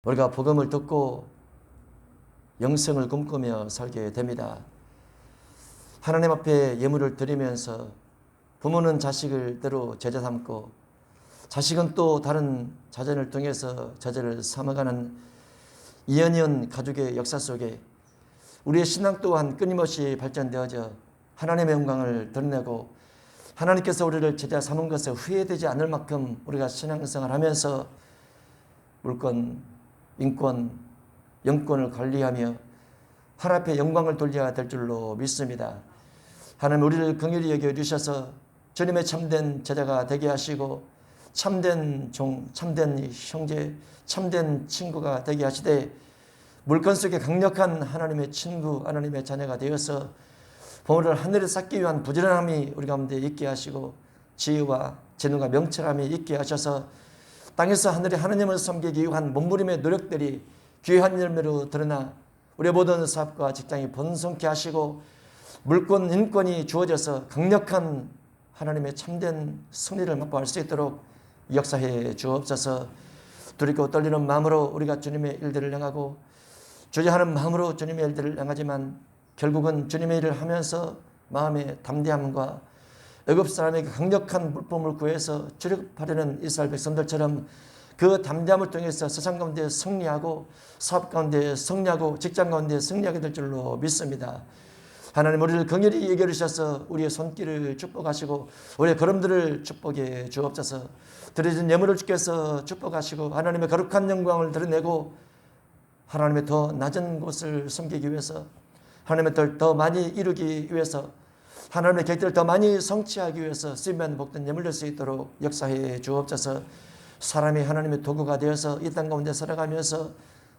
우리가 복음을 듣고 영생을 꿈꾸며 살게 됩니다. 하나님 앞에 예물을 드리면서 부모는 자식을 때로 제자 삼고 자식은 또 다른 자녀를 통해서 제자를 삼아가는 이연이은 가족의 역사 속에 우리의 신앙 또한 끊임없이 발전되어져 하나님의 영광을 드러내고 하나님께서 우리를 제자 삼은 것에 후회되지 않을 만큼 우리가 신앙생활을 하면서 물권, 인권, 영권을 관리하며 하나님 앞에 영광을 돌려야 될 줄로 믿습니다. 하나님 우리를 긍휼히 여겨주셔서 주님의 참된 제자가 되게 하시고 참된 종, 참된 형제, 참된 친구가 되게 하시되 물권 속에 강력한 하나님의 친구, 하나님의 자녀가 되어서 보물을 하늘에 쌓기 위한 부지런함이 우리 가운데 있게 하시고 지혜와 재능과 명철함이 있게 하셔서 땅에서 하늘에 하나님을 섬기기 위한 몸부림의 노력들이 귀한 열매로 드러나 우리의 모든 사업과 직장이 번성케 하시고 물권, 인권이 주어져서 강력한 하나님의 참된 승리를 맛보할 수 있도록 역사해 주옵소서. 두렵고 떨리는 마음으로 우리가 주님의 일들을 행하고 주저하는 마음으로 주님의 일들을 행하지만 결국은 주님의 일을 하면서 마음의 담대함과 애굽 사람에게 강력한 물품을 구해서 출애굽하려는 이스라엘 백성들처럼 그 담대함을 통해서 세상 가운데 승리하고 사업 가운데 승리하고 직장 가운데 승리하게 될 줄로 믿습니다. 하나님 우리를 긍휼히 여겨 주셔서 우리의 손길을 축복하시고 우리의 걸음들을 축복해 주옵소서. 드려진 예물을 주께서 축복하시고 하나님의 거룩한 영광을 드러내고 하나님의 더 낮은 곳을 섬기기 위해서 하나님의 뜻을 더 많이 이루기 위해서 하나님의 계획들을 더 많이 성취하기 위해서 쓰임받는 복된 예물 될 수 있도록 역사해 주옵소서. 사람이 하나님의 도구가 되어서 이 땅 가운데 살아가면서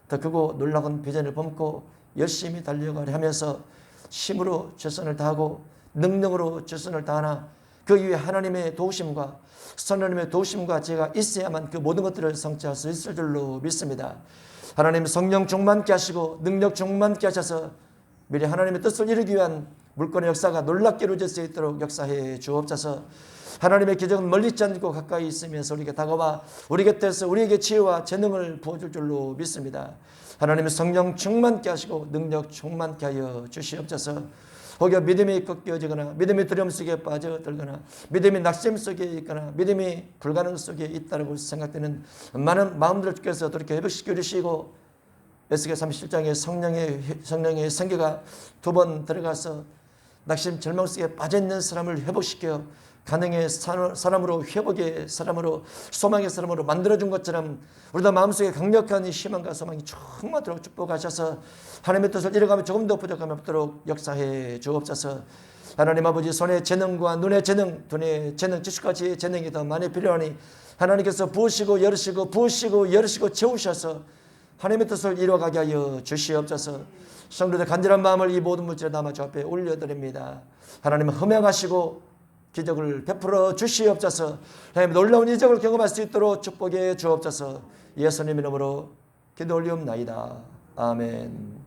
더 크고 놀라운 비전을 품고 열심히 달려가려 하면서 힘으로 최선을 다하고 능력으로 최선을 다하나 그 위에 하나님의 도우심과 하나님의 도우심과 제가 있어야만 그 모든 것들을 성취할 수 있을 줄로 믿습니다. 하나님 성령 충만케 하시고 능력 충만케 하셔서 미래 하나님의 뜻을 이루기 위한 물권의 역사가 놀랍게 이루어질 수 있도록 역사해 주옵소서. 하나님의 기적은 멀리 있지 않고 가까이 있으면서 우리에게 다가와 우리 곁에서 우리에게 지혜와 재능을 부어줄 줄로 믿습니다. 하나님의 성령 충만케 하시고 능력 충만케 하여 주시옵소서. 혹여 믿음이 꺾여지거나 믿음이 두려움 속에 빠져들거나 믿음이 낙심 속에 있거나 믿음이 불가능 속에 있다고 생각되는 많은 마음들을 주께서 돌이켜 회복시켜 주시고 에스겔 37장에 성령의 생기가 두 번 들어가서 낙심 절망 속에 빠져있는 사람을 회복시켜 가능의 사람으로 회복의 사람으로 소망의 사람으로 만들어준 것처럼 우리도 마음속에 강력한 희망과 소망이 충만하도록 축복하셔서 하나님의 뜻을 이뤄가며 조금 더 부족함이 없도록 역사해 주옵소서. 하나님 아버지 손의 재능과 눈의 재능, 눈의 재능, 지식까지 재능이 더 많이 필요하니 하나님께서 부으시고 열으시고 부으시고 열으시고 채우셔서 하나님의 뜻을 이루어가게 하여 주시옵소서. 성도들 간절한 마음을 이 모든 물질에 담아 주 앞에 올려드립니다. 하나님은 흠양하시고 기적을 베풀어 주시옵소서. 하나님 놀라운 이적을 경험할 수 있도록 축복해 주옵소서. 예수님 이름으로 기도 올리옵나이다. 아멘.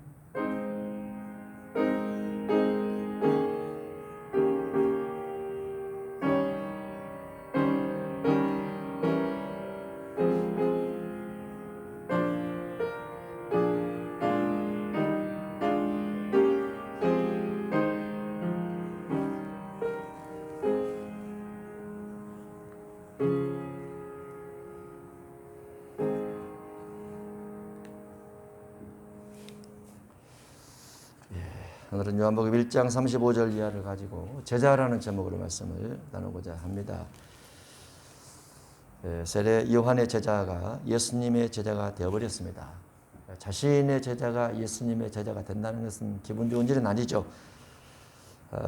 오늘은 요한복음 1장 35절 이하를 가지고 제자라는 제목으로 말씀을 나누고자 합니다. 세례 요한의 제자가 예수님의 제자가 되어버렸습니다. 자신의 제자가 예수님의 제자가 된다는 것은 기분 좋은 일은 아니죠.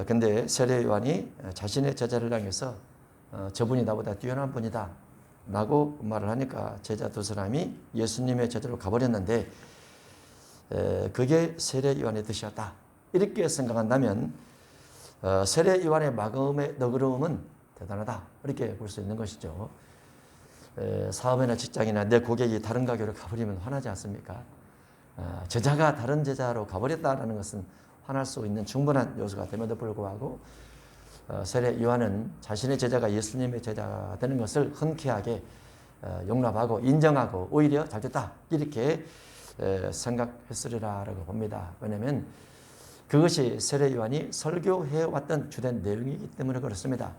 근데 세례 요한이 자신의 제자를 향해서 저분이 나보다 뛰어난 분이다 라고 말을 하니까 제자 두 사람이 예수님의 제자로 가버렸는데 그게 세례 요한의 뜻이었다 이렇게 생각한다면 세례 요한의 마음의 너그러움은 대단하다 이렇게 볼 수 있는 것이죠. 사업이나 직장이나 내 고객이 다른 가게로 가버리면 화나지 않습니까? 제자가 다른 제자로 가버렸다는 것은 화날 수 있는 충분한 요소가 됨에도 불구하고 세례 요한은 자신의 제자가 예수님의 제자가 되는 것을 흔쾌하게 용납하고 인정하고 오히려 잘됐다 이렇게 생각했으리라고 봅니다. 왜냐하면 그것이 세례 요한이 설교해왔던 주된 내용이기 때문에 그렇습니다.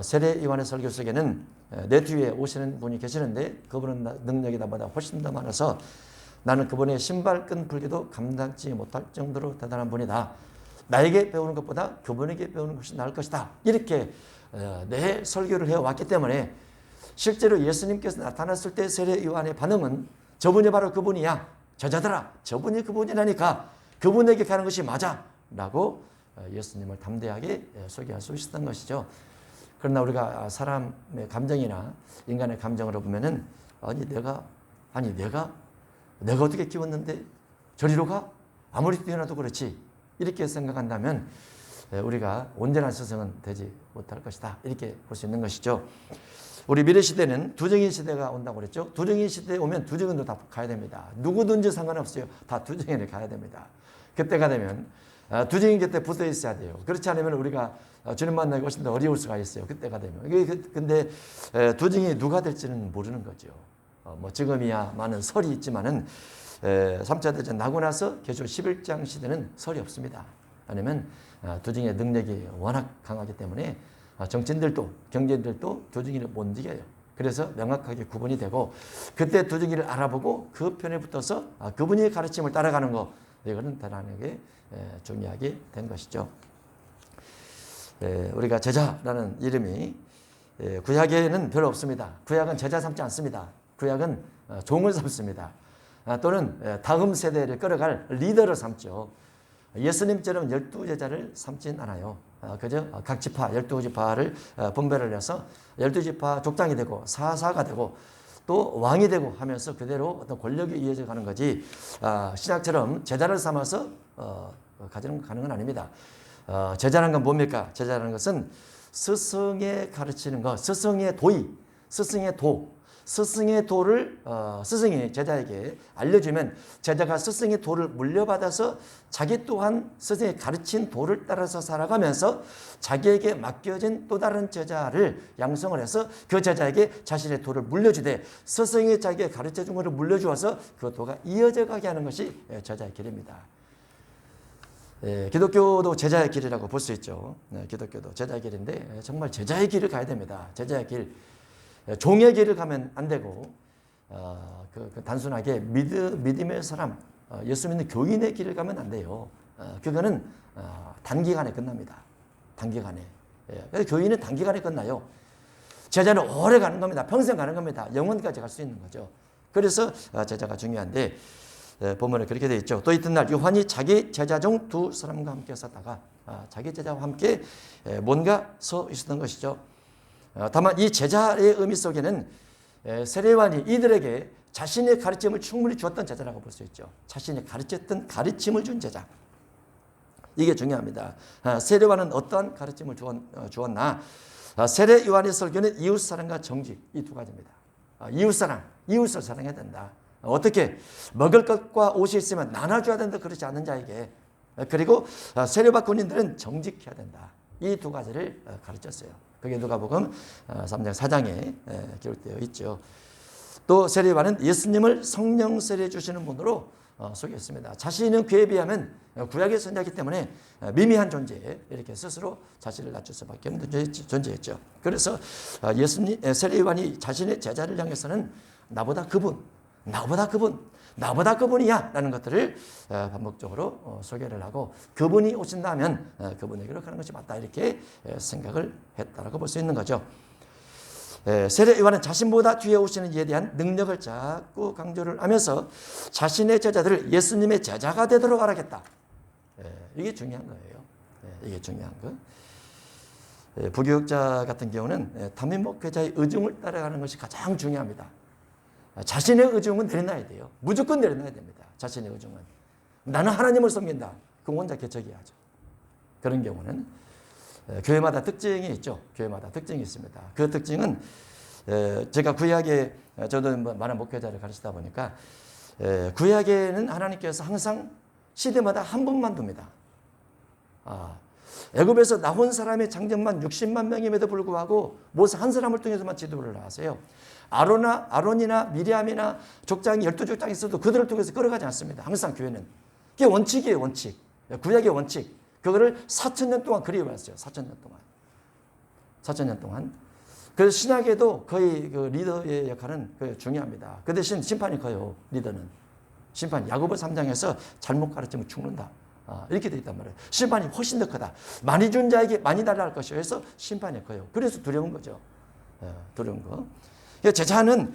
세례 요한의 설교 속에는 내 뒤에 오시는 분이 계시는데 그분은 능력이 나보다 훨씬 더 많아서 나는 그분의 신발끈 풀기도 감당치 못할 정도로 대단한 분이다. 나에게 배우는 것보다 그분에게 배우는 것이 나을 것이다. 이렇게 내 설교를 해왔기 때문에 실제로 예수님께서 나타났을 때 세례 요한의 반응은 저분이 바로 그분이야. 제자들아, 저분이 그분이라니까 그분에게 가는 것이 맞아. 라고 예수님을 담대하게 소개할 수 있었던 것이죠. 그러나 우리가 사람의 감정이나 인간의 감정으로 보면은 내가 어떻게 키웠는데 저리로 가? 아무리 뛰어나도 그렇지. 이렇게 생각한다면 우리가 온전한 스승은 되지 못할 것이다. 이렇게 볼 수 있는 것이죠. 우리 미래 시대는 두정인 시대가 온다고 그랬죠. 두정인 시대에 오면 두정인도 다 가야 됩니다. 누구든지 상관없어요. 다 두정인에 가야 됩니다. 그때가 되면 두정인 곁에 붙어 있어야 돼요. 그렇지 않으면 우리가 주님 만나기 훨씬 더 어려울 수가 있어요. 그때가 되면. 근데 두정인이 누가 될지는 모르는 거죠. 지금이야 많은 설이 있지만은 3차 대전 나고 나서 개조 11장 시대는 설이 없습니다. 왜냐하면 두정인의 능력이 워낙 강하기 때문에 정치인들도 경제인들도 두정인을 못 이겨요. 그래서 명확하게 구분이 되고 그때 두정인을 알아보고 그 편에 붙어서 그분의 가르침을 따라가는 거 이거는 대단하게 중요하게 된 것이죠. 우리가 제자라는 이름이 구약에는 별로 없습니다. 구약은 제자 삼지 않습니다. 구약은 종을 삼습니다. 또는 다음 세대를 끌어갈 리더를 삼죠. 예수님처럼 12제자를 삼진 않아요. 그저 각 지파 12지파를 분배를 해서 12지파 족장이 되고 사사가 되고 또 왕이 되고 하면서 그대로 어떤 권력이 이어져 가는 거지 신약처럼 제자를 삼아서 가는 건 아닙니다. 제자라는 건 뭡니까? 제자라는 것은 스승의 가르치는 것, 스승의 도의, 스승의 도를 스승이 제자에게 알려주면 제자가 스승의 도를 물려받아서 자기 또한 스승이 가르친 도를 따라서 살아가면서 자기에게 맡겨진 또 다른 제자를 양성을 해서 그 제자에게 자신의 도를 물려주되 스승이 자기에게 가르쳐준 것을 물려주어서 그 도가 이어져 가게 하는 것이 제자의 길입니다. 기독교도 제자의 길이라고 볼 수 있죠. 기독교도 제자의 길인데 정말 제자의 길을 가야 됩니다. 제자의 길. 종의 길을 가면 안 되고 단순하게 믿음의 사람, 예수 믿는 교인의 길을 가면 안 돼요. 그거는 단기간에 끝납니다. 단기간에. 교인은 단기간에 끝나요. 제자는 오래 가는 겁니다. 평생 가는 겁니다. 영원까지 갈 수 있는 거죠. 그래서 제자가 중요한데 본문에 그렇게 되어 있죠. 또 이튿날 요한이 자기 제자 중 두 사람과 함께 섰다가 자기 제자와 함께 뭔가 서 있었던 것이죠. 다만 이 제자의 의미 속에는 세례 요한이 이들에게 자신의 가르침을 충분히 주었던 제자라고 볼 수 있죠. 자신이 가르쳤던 가르침을 준 제자. 이게 중요합니다. 세례 요한은 어떠한 가르침을 주었나? 세례 요한의 설교는 이웃사랑과 정직 이 두 가지입니다. 이웃을 사랑해야 된다. 어떻게? 먹을 것과 옷이 있으면 나눠줘야 된다. 그렇지 않은 자에게. 그리고 세례받은 군인들은 정직해야 된다. 이 두 가지를 가르쳤어요. 그게 누가복음 3장 4장에 기록되어 있죠. 또 세례 요한은 예수님을 성령 세례 주시는 분으로 소개했습니다. 자신은 그에 비하면 구약의 선자이기 때문에 미미한 존재 이렇게 스스로 자신을 낮출 수밖에 없는 존재였죠. 그래서 세례 요한이 자신의 제자를 향해서는 나보다 그분이야 라는 것들을 반복적으로 소개를 하고 그분이 오신다면 그분에게로 가는 것이 맞다 이렇게 생각을 했다라고 볼 수 있는 거죠. 세례 요한은 자신보다 뒤에 오시는 이에 대한 능력을 자꾸 강조를 하면서 자신의 제자들을 예수님의 제자가 되도록 하라겠다. 이게 중요한 거예요. 이게 중요한 거. 부교육자 같은 경우는 담임 목회자의 의중을 따라가는 것이 가장 중요합니다. 자신의 의중은 내려놔야 돼요. 무조건 내려놔야 됩니다. 자신의 의중은. 나는 하나님을 섬긴다. 그럼 혼자 개척해야죠. 그런 경우는 교회마다 특징이 있죠. 교회마다 특징이 있습니다. 그 특징은 제가 구약에 저도 많은 목회자를 가르치다 보니까 구약에는 하나님께서 항상 시대마다 한 분만 둡니다. 애굽에서 나온 사람의 장정만 60만 명임에도 불구하고 모세 한 사람을 통해서만 지도를 하세요. 아론이나 미리암이나 족장이 12족장이 있어도 그들을 통해서 끌어가지 않습니다. 항상 교회는. 그게 원칙이에요. 원칙. 구약의 원칙. 그거를 4,000년 동안 그리워왔어요. 4,000년 동안. 4,000년 동안. 그래서 신약에도 거의 그 리더의 역할은 중요합니다. 그 대신 심판이 커요. 리더는. 심판. 야고보 3장에서 잘못 가르치면 죽는다. 이렇게 돼 있단 말이에요. 심판이 훨씬 더 크다. 많이 준 자에게 많이 달라 할 것이요 해서 심판이 커요. 그래서 두려운 거죠. 두려운 거. 제자는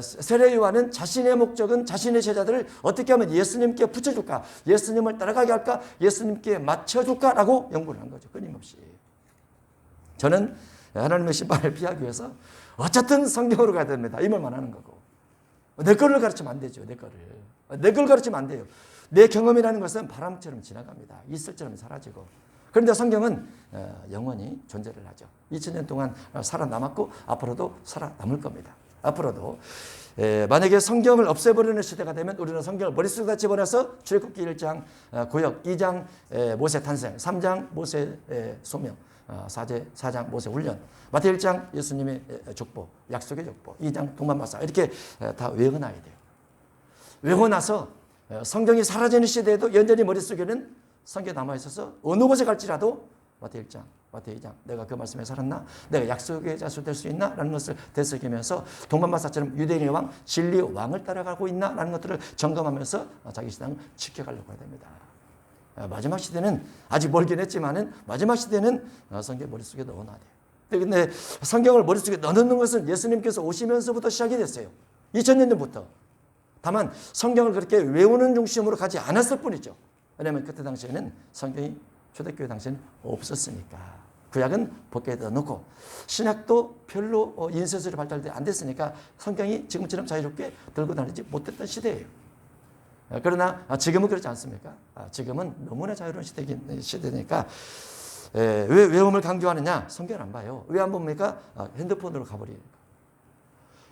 세례 요한은 자신의 목적은 자신의 제자들을 어떻게 하면 예수님께 붙여줄까, 예수님을 따라가게 할까, 예수님께 맞춰줄까라고 연구를 한 거죠. 끊임없이. 저는 하나님의 심판을 피하기 위해서 어쨌든 성경으로 가야 됩니다. 이 말만 하는 거고. 내 거를 가르치면 안 되죠. 내 거를. 내 걸 가르치면 안 돼요. 내 경험이라는 것은 바람처럼 지나갑니다. 이슬처럼 사라지고. 그런데 성경은 영원히 존재를 하죠. 2000년 동안 살아남았고 앞으로도 살아남을 겁니다. 앞으로도 만약에 성경을 없애버리는 시대가 되면 우리는 성경을 머릿속에다 집어넣어서 출애굽기 1장 구역, 2장 모세 탄생, 3장 모세 소명, 4장 모세 훈련, 마태 1장 예수님의 족보, 약속의 족보, 2장 동반마사 이렇게 다 외워놔야 돼요. 외워놔서 성경이 사라지는 시대에도 여전히 머릿속에는 성경이 남아있어서 어느 곳에 갈지라도 마태 1장, 마태 2장 내가 그 말씀에 살았나? 내가 약속의 자손 될 수 있나? 라는 것을 되새기면서 동반마사처럼 유대인의 왕, 진리의 왕을 따라가고 있나? 라는 것들을 점검하면서 자기 신앙을 지켜가려고 해야 됩니다. 마지막 시대는 아직 멀긴 했지만은 마지막 시대는 성경 머릿속에 넣어놔야 돼요. 그런데 성경을 머릿속에 넣어놓는 것은 예수님께서 오시면서부터 시작이 됐어요. 2000년 전부터. 다만 성경을 그렇게 외우는 중심으로 가지 않았을 뿐이죠. 왜냐하면 그때 당시에는 성경이 초대교회 당시에는 없었으니까. 구약은 법궤에다 넣고 신약도 별로 인쇄술이 발달이 안 됐으니까 성경이 지금처럼 자유롭게 들고 다니지 못했던 시대예요. 그러나 지금은 그렇지 않습니까? 지금은 너무나 자유로운 시대니까 왜 외움을 강조하느냐? 성경을 안 봐요. 왜 안 봅니까? 핸드폰으로 가버리니까.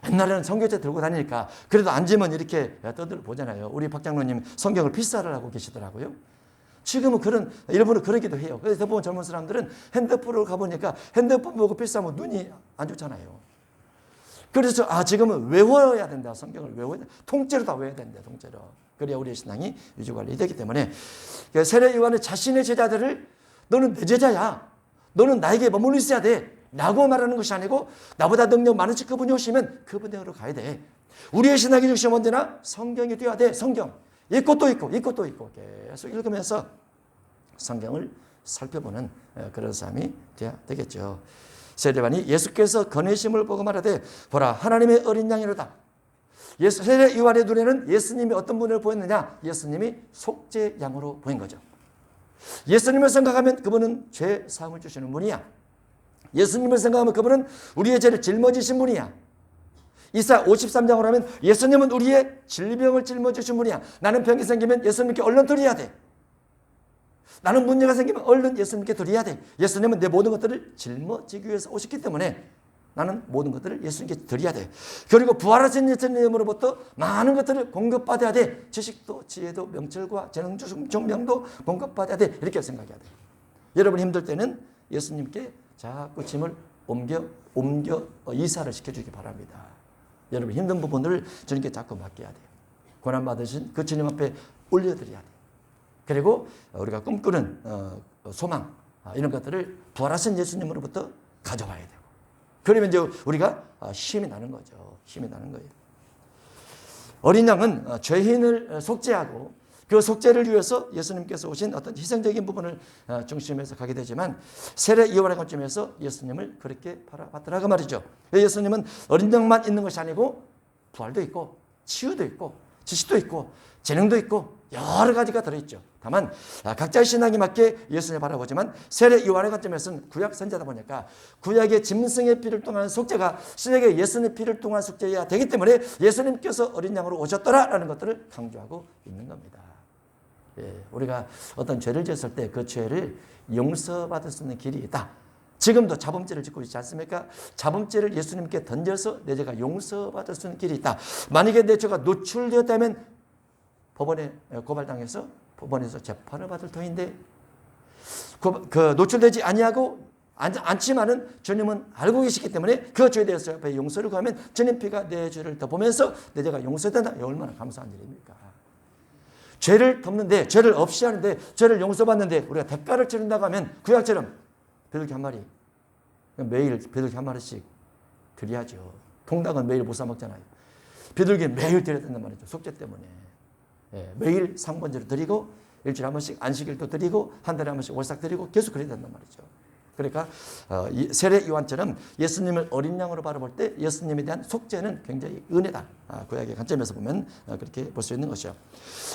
옛날에는 성경책 들고 다니니까 그래도 앉으면 이렇게 떠들 보잖아요. 우리 박 장로님 성경을 필사를 하고 계시더라고요. 지금은 일부러 그러기도 해요. 그래서 대부분 젊은 사람들은 핸드폰으로 가보니까 핸드폰 보고 필사하면 눈이 안 좋잖아요. 그래서 지금은 외워야 된다. 성경을 외워야 된다. 통째로 다 외워야 된다. 통째로. 그래야 우리의 신앙이 유지관리 되기 때문에 세례 요한은 자신의 제자들을 너는 내 제자야. 너는 나에게 머물러 있어야 돼. 라고 말하는 것이 아니고 나보다 능력 많으신 그분이 오시면 그분으로 가야 돼. 우리의 신앙의 중심 언제나 성경이 되어야 돼. 성경. 읽고 또 읽고 읽고 또 읽고 계속 읽으면서 성경을 살펴보는 그런 삶이 되어야 되겠죠. 세례 요한이 예수께서 건해심을 보고 말하되 보라 하나님의 어린 양이로다. 세례 요한의 눈에는 예수님이 어떤 분을 보였느냐? 예수님이 속죄 양으로 보인 거죠. 예수님을 생각하면 그분은 죄 사함을 주시는 분이야. 예수님을 생각하면 그분은 우리의 죄를 짊어지신 분이야. 이사야 53장으로 하면 예수님은 우리의 질병을 짊어지신 분이야. 나는 병이 생기면 예수님께 얼른 드려야 돼. 나는 문제가 생기면 얼른 예수님께 드려야 돼. 예수님은 내 모든 것들을 짊어지기 위해서 오셨기 때문에 나는 모든 것들을 예수님께 드려야 돼. 그리고 부활하신 예수님으로부터 많은 것들을 공급받아야 돼. 지식도 지혜도 명철과 재능 종명도 공급받아야 돼. 이렇게 생각해야 돼. 여러분 힘들 때는 예수님께 자꾸 짐을 옮겨 이사를 시켜주기 바랍니다. 여러분 힘든 부분을 주님께 자꾸 맡겨야 돼요. 고난받으신 그 주님 앞에 올려드려야 돼요. 그리고 우리가 꿈꾸는 소망 이런 것들을 부활하신 예수님으로부터 가져와야 되고 그러면 이제 우리가 힘이 나는 거죠. 힘이 나는 거예요. 어린 양은 죄인을 속죄하고 그 속죄를 위해서 예수님께서 오신 어떤 희생적인 부분을 중심에서 가게 되지만 세례 요한의 관점에서 예수님을 그렇게 바라봤더라고 말이죠. 예수님은 어린 양만 있는 것이 아니고 부활도 있고 치유도 있고 지식도 있고 재능도 있고 여러 가지가 들어있죠. 다만 각자의 신앙에 맞게 예수님을 바라보지만 세례 요한의 관점에서는 구약 선지자다 보니까 구약의 짐승의 피를 통한 속죄가 신약의 예수님의 피를 통한 속죄여야 되기 때문에 예수님께서 어린 양으로 오셨더라라는 것들을 강조하고 있는 겁니다. 우리가 어떤 죄를 지었을 때 그 죄를 용서받을 수 있는 길이 있다. 지금도 자범죄를 짓고 있지 않습니까? 자범죄를 예수님께 던져서 내 죄가 용서받을 수 있는 길이 있다. 만약에 내 죄가 노출되었다면 법원에 고발당해서 법원에서 재판을 받을 터인데 노출되지 아니하고 않지만은 주님은 알고 계시기 때문에 그 죄에 대해서 앞에 용서를 구하면 주님 피가 내 죄를 덮으면서 내 죄가 용서된다. 얼마나 감사한 일입니까? 죄를 덮는데, 죄를 없이 하는데, 죄를 용서받는데 우리가 대가를 치른다고 하면 구약처럼 비둘기 한 마리, 매일 비둘기 한 마리씩 드려야죠. 통닭은 매일 못 사 먹잖아요. 비둘기 매일 드려야 된단 말이죠. 속죄 때문에. 매일 상번제로 드리고 일주일에 한 번씩 안식일도 드리고 한 달에 한 번씩 월삭 드리고 계속 그래야 된단 말이죠. 그러니까 세례 요한처럼 예수님을 어린 양으로 바라볼 때 예수님에 대한 속죄는 굉장히 은혜다. 구약의 관점에서 보면 그렇게 볼 수 있는 것이죠.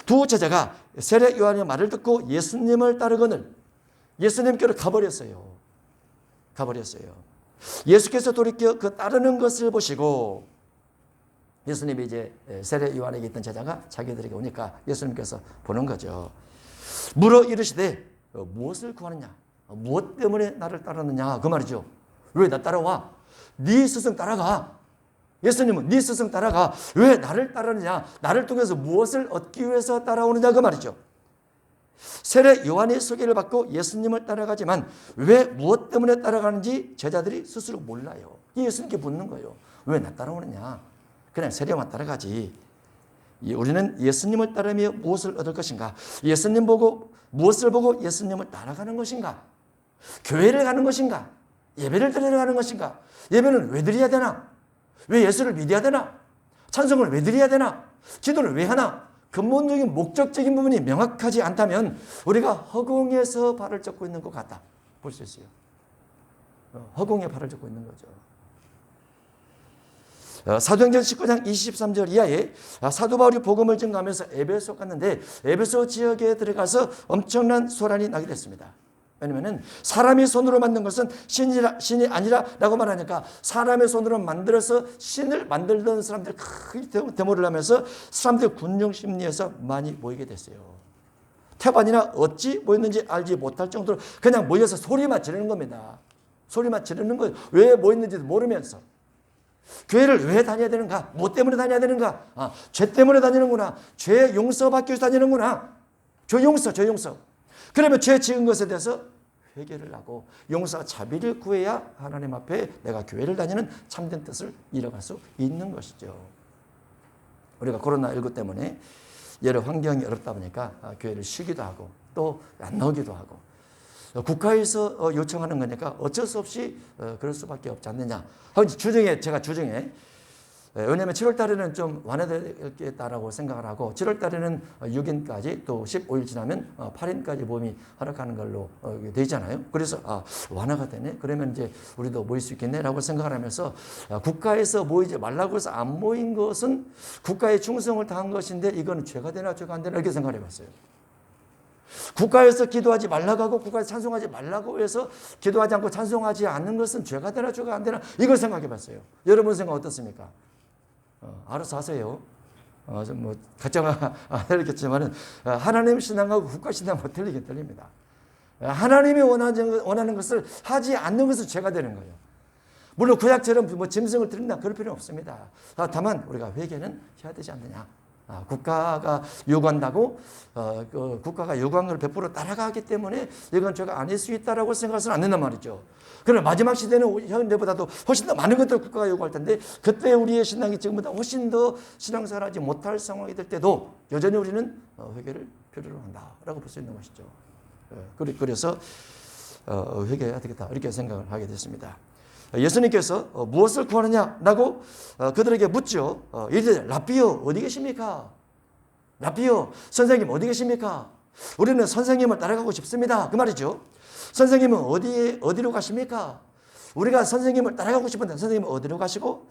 두 제자가 세례 요한의 말을 듣고 예수님을 따르거늘 예수님께로 가버렸어요. 예수께서 돌이켜 그 따르는 것을 보시고 예수님이 이제 세례 요한에게 있던 제자가 자기들에게 오니까 예수님께서 보는 거죠. 물어 이르시되 무엇을 구하느냐? 무엇 때문에 나를 따르느냐? 그 말이죠. 왜 나 따라와? 네 스승 따라가. 예수님은 네 스승 따라가. 왜 나를 따르느냐? 나를 통해서 무엇을 얻기 위해서 따라오느냐? 그 말이죠. 세례 요한의 소개를 받고 예수님을 따라가지만 왜 무엇 때문에 따라가는지 제자들이 스스로 몰라요. 예수님께 묻는 거예요. 왜 나 따라오느냐? 그냥 세례 요한 따라가지. 우리는 예수님을 따르며 무엇을 얻을 것인가? 예수님 보고 무엇을 보고 예수님을 따라가는 것인가? 교회를 가는 것인가? 예배를 드리러 가는 것인가? 예배는 왜 드려야 되나? 왜 예수를 믿어야 되나? 찬송을 왜 드려야 되나? 기도를 왜 하나? 근본적인 목적적인 부분이 명확하지 않다면 우리가 허공에서 발을 젓고 있는 것 같다. 볼 수 있어요. 허공에 발을 젓고 있는 거죠. 사도행전 19장 23절 이하에 사도 바울이 복음을 증거하면서 에베소 갔는데 에베소 지역에 들어가서 엄청난 소란이 나게 됐습니다. 왜냐하면 사람이 손으로 만든 것은 신이 아니라라고 말하니까 사람의 손으로 만들어서 신을 만들던 사람들이 크게 데모를 하면서 사람들 군중 심리에서 많이 모이게 됐어요. 태반이나 어찌 모였는지 알지 못할 정도로 그냥 모여서 소리만 지르는 겁니다. 소리만 지르는 거예요. 왜 모였는지도 모르면서. 교회를 왜 다녀야 되는가? 뭐 때문에 다녀야 되는가? 죄 때문에 다니는구나. 죄 용서받기 위해서 다니는구나. 죄 용서. 그러면 죄 지은 것에 대해서 회개를 하고 용서와 자비를 구해야 하나님 앞에 내가 교회를 다니는 참된 뜻을 이뤄갈 수 있는 것이죠. 우리가 코로나19 때문에 여러 환경이 어렵다 보니까 교회를 쉬기도 하고 또 안 나오기도 하고 국가에서 요청하는 거니까 어쩔 수 없이 그럴 수밖에 없지 않느냐. 제가 주중에 왜냐하면 7월 달에는 좀 완화되겠다라고 생각을 하고 7월 달에는 6인까지 또 15일 지나면 8인까지 모임이 허락하는 걸로 되어 있잖아요. 그래서 완화가 되네. 그러면 이제 우리도 모일 수 있겠네라고 생각을 하면서 국가에서 모이지 말라고 해서 안 모인 것은 국가에 충성을 다한 것인데 이건 죄가 되나 죄가 안 되나 이렇게 생각을 해봤어요. 국가에서 기도하지 말라고 하고 국가에서 찬송하지 말라고 해서 기도하지 않고 찬송하지 않는 것은 죄가 되나 죄가 안 되나 이걸 생각해 봤어요. 여러분 생각 어떻습니까? 알아서 하세요. 뭐 각자가 안 틀리겠지만은 하나님 신앙하고 국가 신앙은 틀리긴 틀립니다. 하나님이 원하는 것을 하지 않는 것은 죄가 되는 거예요. 물론 구약처럼 뭐 짐승을 드린다 그럴 필요는 없습니다. 다만 우리가 회개는 해야 되지 않느냐. 국가가 요구한다고 국가가 요구한 걸 100% 따라가기 때문에 이건 죄가 아닐 수 있다라고 생각해서는 안 된단 말이죠. 그러나 마지막 시대는 현대보다도 훨씬 더 많은 것들을 국가가 요구할 텐데 그때 우리의 신앙이 지금보다 훨씬 더 신앙생활하지 못할 상황이 될 때도 여전히 우리는 회개를 필요로 한다라고 볼 수 있는 것이죠. 그래서 회개해야 되겠다 이렇게 생각을 하게 됐습니다. 예수님께서 무엇을 구하느냐라고 그들에게 묻죠. 이제 라삐요 어디 계십니까? 라삐요 선생님 어디 계십니까? 우리는 선생님을 따라가고 싶습니다. 그 말이죠. 선생님은 어디로 가십니까? 우리가 선생님을 따라가고 싶은데 선생님은 어디로 가시고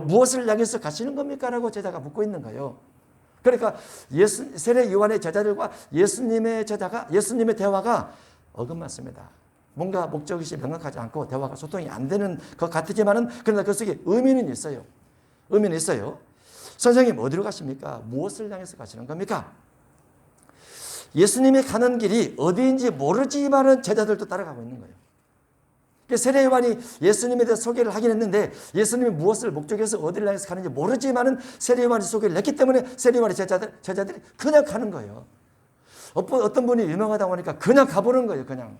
무엇을 향해서 가시는 겁니까? 라고 제자가 묻고 있는 거예요. 그러니까 세례 요한의 제자들과 예수님의 대화가 어긋맞습니다. 뭔가 목적이 명확하지 않고 대화가 소통이 안 되는 것 같지만은 그러나 그 속에 의미는 있어요. 선생님 어디로 가십니까? 무엇을 향해서 가시는 겁니까? 예수님이 가는 길이 어디인지 모르지만은 제자들도 따라가고 있는 거예요. 세례 요한이 예수님에 대해 소개를 하긴 했는데 예수님이 무엇을 목적해서 어디를 향해서 가는지 모르지만은 세례 요한이 소개를 했기 때문에 세례 요한의 제자들이 그냥 가는 거예요. 어떤 분이 유명하다고 하니까 그냥 가보는 거예요. 그냥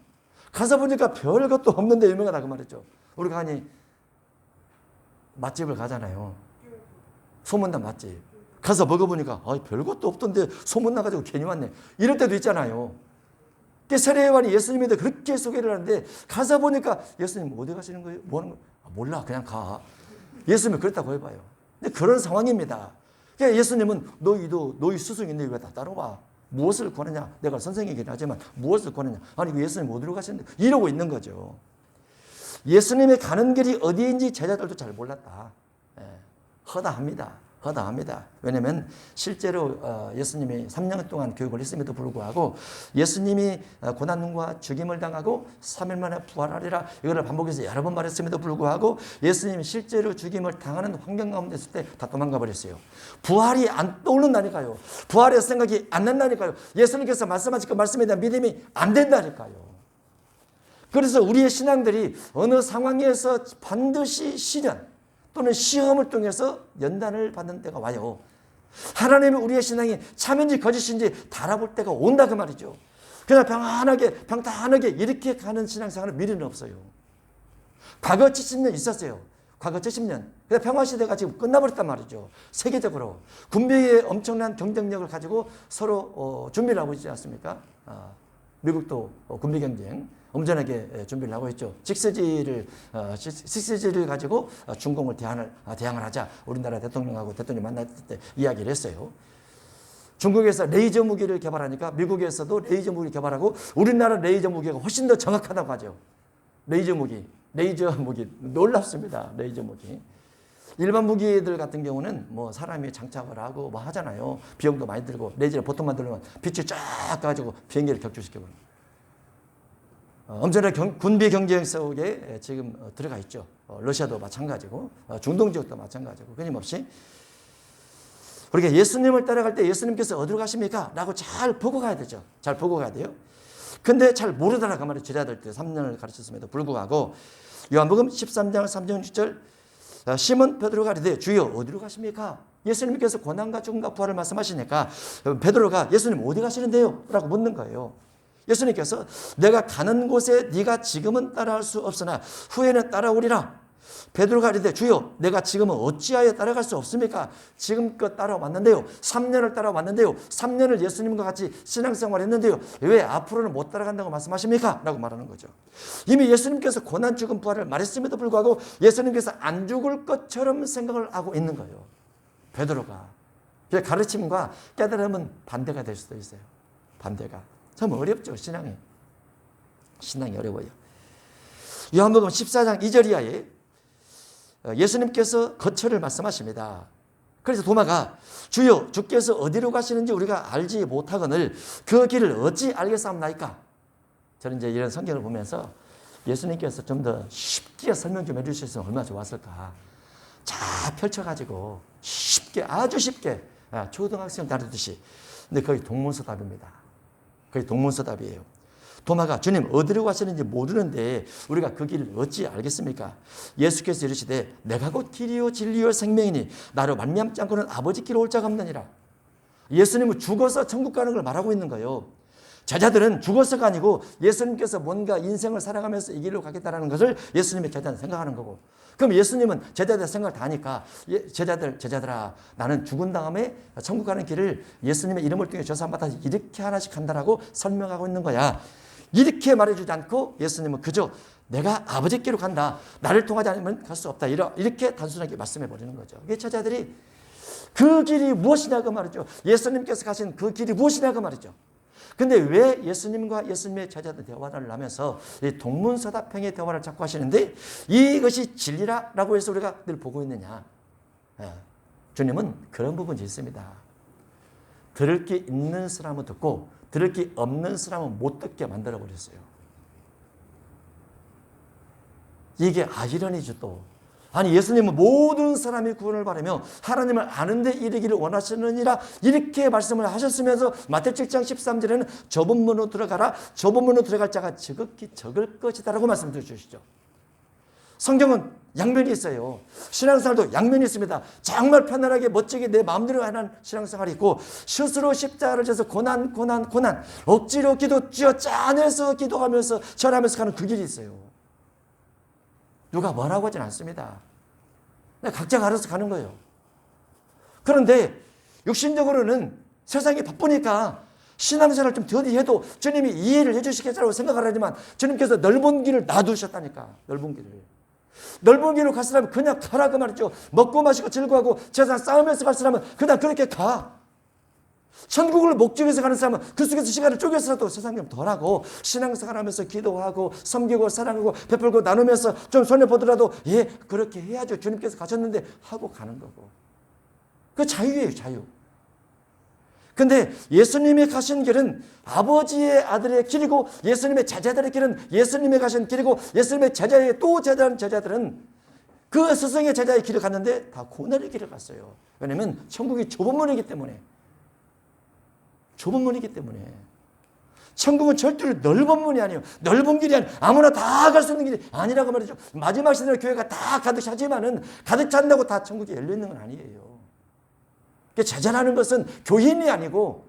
가서 보니까 별것도 없는데 유명하다 그 말이죠. 우리가 아니 맛집을 가잖아요. 소문난 맛집 가서 먹어보니까 별것도 없던데 소문나가지고 괜히 왔네. 이럴 때도 있잖아요. 세례요한이 예수님에 대해 그렇게 소개를 하는데 가서 보니까 예수님 어디 가시는 거예요? 뭐 하는 거예요? 몰라, 그냥 가. 예수님이 그랬다고 해봐요. 근데 그런 상황입니다. 그러니까 예수님은 너희 스승인데 왜 다 따라와? 무엇을 권하냐? 내가 선생이긴 하지만 무엇을 권하냐? 아니 예수님 어디로 가시는데? 이러고 있는 거죠. 예수님의 가는 길이 어디인지 제자들도 잘 몰랐다. 허다합니다. 왜냐하면 실제로 예수님이 3년 동안 교육을 했음에도 불구하고 예수님이 고난과 죽임을 당하고 3일 만에 부활하리라 이거를 반복해서 여러 번 말했음에도 불구하고 예수님이 실제로 죽임을 당하는 환경 가운데 있을 때 다 도망가 버렸어요. 부활이 안 떠오른다니까요. 부활의 생각이 안 난다니까요. 예수님께서 말씀하신 그 말씀에 대한 믿음이 안 된다니까요. 그래서 우리의 신앙들이 어느 상황에서 반드시 시련 또는 시험을 통해서 연단을 받는 때가 와요. 하나님이 우리의 신앙이 참인지 거짓인지 달아볼 때가 온다 그 말이죠. 그냥 평탄하게 이렇게 가는 신앙생활은 미래는 없어요. 과거 70년 있었어요. 과거 70년. 근데 평화시대가 지금 끝나버렸단 말이죠. 세계적으로. 군비의 엄청난 경쟁력을 가지고 서로 준비를 하고 있지 않습니까? 미국도 군비 경쟁 엄전하게 준비를 하고 있죠. 식스지를 가지고 중공을 대항을 하자. 우리나라 대통령하고 대통령이 만났을 때 이야기를 했어요. 중국에서 레이저 무기를 개발하니까 미국에서도 레이저 무기를 개발하고 우리나라 레이저 무기가 훨씬 더 정확하다고 하죠. 레이저 무기 놀랍습니다. 레이저 무기. 일반 무기들 같은 경우는 뭐 사람이 장착을 하고 뭐 하잖아요. 비용도 많이 들고 레이저를 보통만 들면 빛이 쫙 가지고 비행기를 격추시켜버립니다. 엄청난 군비 경쟁 속에 지금 들어가 있죠. 러시아도 마찬가지고 중동 지역도 마찬가지고 끊임없이 우리가 예수님을 따라갈 때 예수님께서 어디로 가십니까? 라고 잘 보고 가야 되죠. 잘 보고 가야 돼요. 근데 잘 모르더라 그 말이 제자들 때 3년을 가르쳤음에도 불구하고 요한복음 13장 3절 6절 시몬 베드로가 이르되 주여 어디로 가십니까? 예수님께서 고난과 죽음과 부활을 말씀하시니까 베드로가 예수님 어디 가시는데요? 라고 묻는 거예요. 예수님께서 내가 가는 곳에 네가 지금은 따라갈 수 없으나 후에는 따라오리라. 베드로가 이르되 주여 내가 지금은 어찌하여 따라갈 수 없습니까? 지금껏 따라왔는데요. 3년을 따라왔는데요. 3년을 예수님과 같이 신앙생활을 했는데요. 왜 앞으로는 못 따라간다고 말씀하십니까? 라고 말하는 거죠. 이미 예수님께서 고난 죽음 부활을 말했음에도 불구하고 예수님께서 안 죽을 것처럼 생각을 하고 있는 거예요. 베드로가. 가르침과 깨달음은 반대가 될 수도 있어요. 반대가. 참 어렵죠. 신앙이 어려워요. 요한복음 14장 2절 이하에 예수님께서 거처를 말씀하십니다. 그래서 도마가 주여 주께서 어디로 가시는지 우리가 알지 못하거늘 그 길을 어찌 알겠사옵나이까? 저는 이제 이런 성경을 보면서 예수님께서 좀 더 쉽게 설명 좀 해주셨으면 얼마나 좋았을까. 잘 펼쳐가지고 쉽게 아주 쉽게 초등학생 다루듯이. 근데 거의 동문서답입니다. 거의 동문서답이에요. 도마가 주님 어디로 가시는지 모르는데 우리가 그 길을 어찌 알겠습니까? 예수께서 이르시되 내가 곧 길이요 진리요 생명이니 나로 말미암지 않고는 아버지께로 올 자가 없느니라. 예수님은 죽어서 천국 가는 걸 말하고 있는 거예요. 제자들은 죽어서가 아니고 예수님께서 뭔가 인생을 살아가면서 이 길로 가겠다는 것을 예수님의 제자는 생각하는 거고, 그럼 예수님은 제자들 생각을 다 하니까 제자들아 나는 죽은 다음에 천국 가는 길을 예수님의 이름을 통해 저 사람마다 이렇게 하나씩 간다라고 설명하고 있는 거야. 이렇게 말해주지 않고 예수님은 그저 내가 아버지께로 간다. 나를 통하지 않으면 갈 수 없다. 이렇게 단순하게 말씀해 버리는 거죠. 이게 제자들이 그 길이 무엇이냐고 말이죠. 예수님께서 가신 그 길이 무엇이냐고 말이죠. 근데 왜 예수님과 예수님의 제자들 대화를 하면서 이 동문서답형의 대화를 자꾸 하시는데 이것이 진리라고 해서 우리가 늘 보고 있느냐. 주님은 그런 부분이 있습니다. 들을 게 있는 사람은 듣고 들을 게 없는 사람은 못 듣게 만들어버렸어요. 이게 아이러니죠 또. 아니 예수님은 모든 사람이 구원을 바라며 하나님을 아는 데 이르기를 원하시느니라 이렇게 말씀을 하셨으면서 마태복음 7장 13절에는 좁은 문으로 들어가라. 좁은 문으로 들어갈 자가 지극히 적을 것이다 라고 말씀 주시죠. 성경은 양면이 있어요. 신앙생활도 양면이 있습니다. 정말 편안하게 멋지게 내 마음대로 하는 신앙생활이 있고, 스스로 십자가를 져서 고난 억지로 기도 짜내서 기도하면서 절하면서 가는 그 길이 있어요. 누가 뭐라고 하진 않습니다. 각자가 알아서 가는 거예요. 그런데 육신적으로는 세상이 바쁘니까 신앙생활을 좀 더디 해도 주님이 이해를 해주시겠다고 생각을 하지만 주님께서 넓은 길을 놔두셨다니까. 넓은 길을. 넓은 길로 갈 사람은 그냥 가라 그 말이죠. 먹고 마시고 즐거워하고 세상 싸우면서 갈 사람은 그냥 그렇게 가. 천국을 목적에서 가는 사람은 그 속에서 시간을 쪼개서라도 세상 좀 덜하고 신앙생활 하면서 기도하고 섬기고 사랑하고 베풀고 나누면서 좀 손해보더라도 예 그렇게 해야죠. 주님께서 가셨는데 하고 가는 거고. 그 자유예요. 자유. 근데 예수님이 가신 길은 아버지의 아들의 길이고 예수님의 제자들의 길은 예수님이 가신 길이고 예수님의 제자의 또 제자들은 그 스승의 제자의 길을 갔는데 다 고난의 길을 갔어요. 왜냐하면 천국이 좁은 문이기 때문에. 좁은 문이기 때문에. 천국은 절대로 넓은 문이 아니에요. 넓은 길이 아니에요. 아무나 다 갈 수 있는 길이 아니라고 말이죠. 마지막 시대의 교회가 다 가득 차지만은 가득 찬다고 다 천국이 열려있는 건 아니에요. 제자라는 것은 교인이 아니고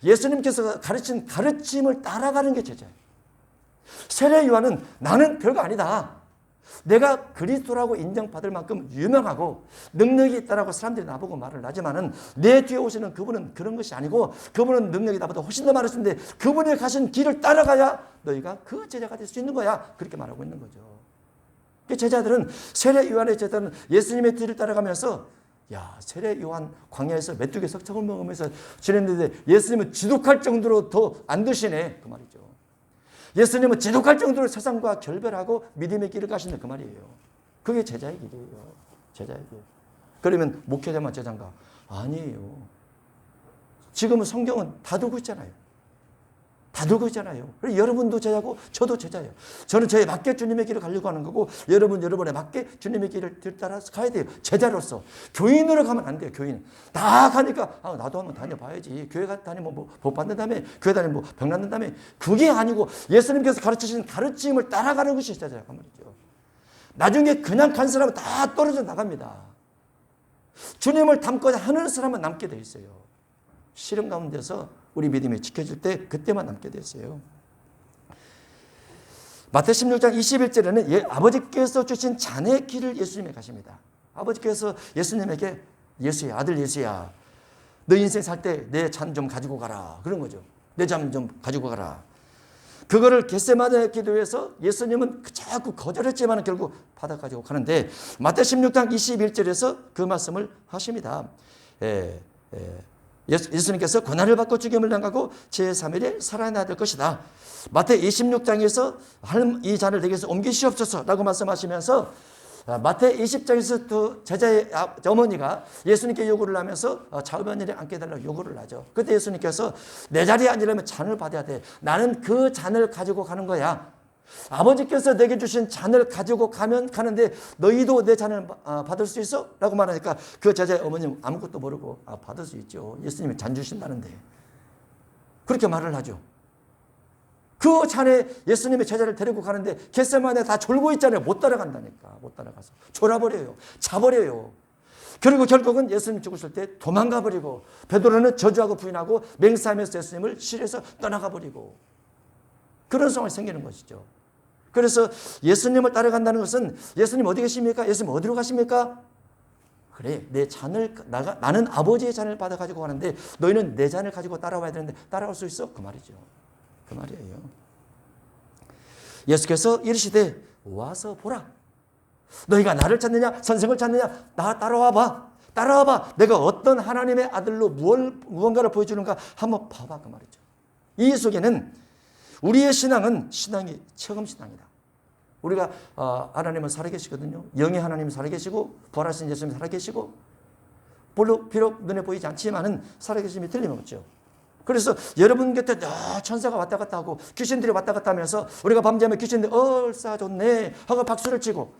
예수님께서 가르친 가르침을 따라가는 게 제자예요. 세례 요한은 나는 별거 아니다. 내가 그리스도라고 인정받을 만큼 유명하고 능력이 있다라고 사람들이 나보고 말을 하지만은 내 뒤에 오시는 그분은 그런 것이 아니고 그분은 능력이 나보다 훨씬 더 많으신데 그분이 가신 길을 따라가야 너희가 그 제자가 될 수 있는 거야. 그렇게 말하고 있는 거죠. 제자들은 세례 요한의 제자들은 예수님의 뒤를 따라가면서 야, 세례 요한 광야에서 메뚜기 석청을 먹으면서 지냈는데 예수님은 지독할 정도로 더 안 드시네 그 말이죠. 예수님은 지독할 정도로 세상과 결별하고 믿음의 길을 가시는 그 말이에요. 그게 제자의 길이에요. 제자의 길. 그러면 목회자만 제자인가? 아니에요. 지금은 성경은 다 두고 있잖아요. 다 두고 있잖아요. 그래서 여러분도 제자고 저도 제자예요. 저는 저에 맞게 주님의 길을 가려고 하는 거고 여러분에 맞게 주님의 길을 따라서 가야 돼요. 제자로서. 교인으로 가면 안 돼요. 교인. 다 가니까 나도 한번 다녀봐야지. 교회 다니면 뭐 복 받는다며 교회 다니면 뭐 병 낫는다며 그게 아니고 예수님께서 가르치신 가르침을 따라가는 것이 제자라고 말이죠. 나중에 그냥 간 사람은 다 떨어져 나갑니다. 주님을 닮고자 하는 사람은 남게 돼 있어요. 시름 가운데서 우리 믿음이 지켜질 때 그때만 남게 됐어요. 마태 16장 21절에는 아버지께서 주신 자네 길을 예수님이 가십니다. 아버지께서 예수님에게 예수야 아들 예수야 너 인생 살 때 내 잔 좀 가지고 가라 그런 거죠. 내 잔 좀 가지고 가라. 그거를 겟세마네 기도에서 예수님은 자꾸 거절했지만 결국 받아가지고 가는데 마태 16장 21절에서 그 말씀을 하십니다. 예수님께서 고난을 받고 죽임을 당하고 제3일에 살아나야 될 것이다. 마태 26장에서 이 잔을 내게서 옮기시옵소서라고 말씀하시면서 마태 20장에서 또 제자의 어머니가 예수님께 요구를 하면서 좌우변일에 앉게 해달라고 요구를 하죠. 그때 예수님께서 내 자리에 앉으려면 잔을 받아야 돼. 나는 그 잔을 가지고 가는 거야. 아버지께서 내게 주신 잔을 가지고 가는데 너희도 내 잔을 받을 수 있어? 라고 말하니까 그 제자의 어머니는 아무것도 모르고 받을 수 있죠. 예수님이 잔 주신다는데. 그렇게 말을 하죠. 그 잔에 예수님의 제자를 데리고 가는데 겟세마네 다 졸고 있잖아요. 못 따라간다니까. 못 따라가서. 졸아버려요. 자버려요. 그리고 결국은 예수님 죽으실 때 도망가 버리고 베드로는 저주하고 부인하고 맹세하면서 예수님을 실에서 떠나가 버리고 그런 상황이 생기는 것이죠. 그래서 예수님을 따라간다는 것은 예수님 어디 계십니까? 예수님 어디로 가십니까? 그래 내 잔을 나는 아버지의 잔을 받아 가지고 가는데 너희는 내 잔을 가지고 따라와야 되는데 따라올 수 있어? 그 말이죠. 그 말이에요. 예수께서 이르시되 와서 보라. 너희가 나를 찾느냐 선생을 찾느냐 나 따라와 봐. 따라와 봐. 내가 어떤 하나님의 아들로 무언가를 보여주는가 한번 봐봐 그 말이죠. 이 속에는 우리의 신앙은 신앙이 체험 신앙이다. 우리가 하나님은 살아계시거든요. 영의 하나님은 살아계시고 부활하신 예수님이 살아계시고 비록 눈에 보이지 않지만은 살아계심이 틀림없죠. 그래서 여러분 곁에 천사가 왔다 갔다 하고 귀신들이 왔다 갔다 하면서 우리가 밤잠에 귀신들이 얼싸 좋네 하고 박수를 치고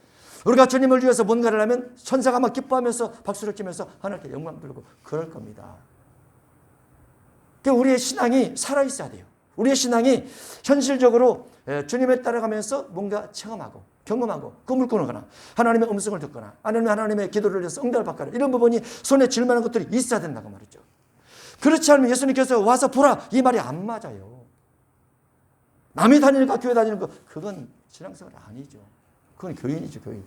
우리가 주님을 위해서 뭔가를 하면 천사가 막 기뻐하면서 박수를 치면서 하나님께 영광 돌리고 그럴 겁니다. 그러니까 우리의 신앙이 살아있어야 돼요. 우리의 신앙이 현실적으로 주님을 따라가면서 뭔가 체험하고 경험하고 꿈을 꾸거나 하나님의 음성을 듣거나 아니면 하나님의 기도를 위해서 응답을 받거나 이런 부분이 손에 쥘 만한 것들이 있어야 된다고 말이죠. 그렇지 않으면 예수님께서 와서 보라 이 말이 안 맞아요. 남이 다니니까 교회 다니는 거 그건 신앙생활 아니죠. 그건 교인이죠. 교인.